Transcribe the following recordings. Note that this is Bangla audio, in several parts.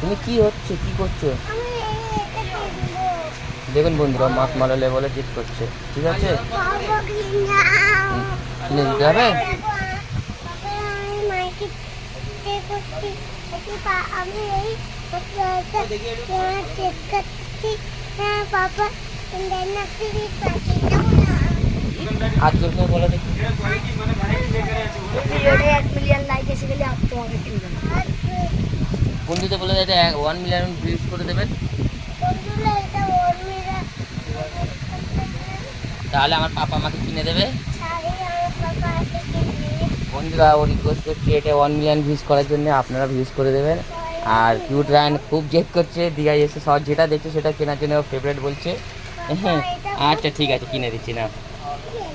তুমি কি হচ্ছে, কি করছো? দেখুন বন্ধুরা, মাছ লেভেলে জিত করছে। ঠিক আছে, কিনে দিতে হবে। আর জন্য বলে দেখি, ভিডিওতে 1 মিলিয়ন লাইক এসে গেলে তোমাকে কিনবেন। বন্ধুদের বলে এটা 1 মিলিয়ন ভিউজ করে দেবেন, তাহলে আমার পাপা আমাকে কিনে দেবে। বন্ধুরা ও রিকোয়েস্ট করছে এটা 1 মিলিয়ন ভিউজ করার জন্য, আপনারা ভিউজ করে দেবেন। আর কিউট রায়ন খুব জেদ করছে, দীঘায় এসে সব যেটা দেখছে সেটা কেনার জন্য ফেভারিট বলছে। হ্যাঁ, আচ্ছা ঠিক আছে, কিনে দিচ্ছি না।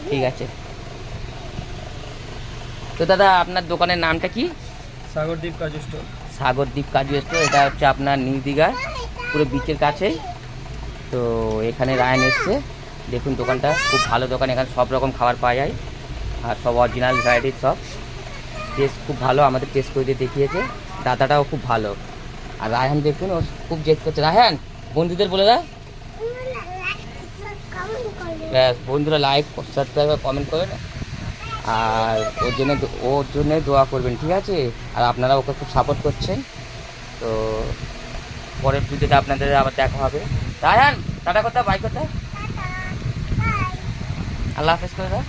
ঠিক আছে, তো দাদা আপনার দোকানের নামটা কি? সাগরদ্বীপ কাজু স্টোর। সাগরদ্বীপ কাজু স্টোর, এটা হচ্ছে আপনার নিউ দীঘা পুরো বিচের কাছেই। তো এখানে রায়ন এসছে, দেখুন দোকানটা খুব ভালো দোকান, এখানে সব রকম খাবার পাওয়া যায় আর সব অরিজিনাল ভ্যারাইটির সব। টেস্ট খুব ভালো, আমাদের টেস্ট করে দিয়ে দেখিয়েছে, দাদাটাও খুব ভালো। আর রায়হান দেখুন ও খুব জেদ করছে। রায়হান বন্ধুদের বলে দাও, ব্যাস বন্ধুরা লাইক সাবস্ক্রাইব কমেন্ট করবেন, আর ওর জন্য দোয়া করবেন। ঠিক আছে, আর আপনারা ওকে খুব সাপোর্ট করছেন। তো পরের ভিডিওতে আপনাদের আবার দেখা হবে। রায়হান টাটা কথা, বাই কথা, আল্লাহ হাফেজ করে দাও।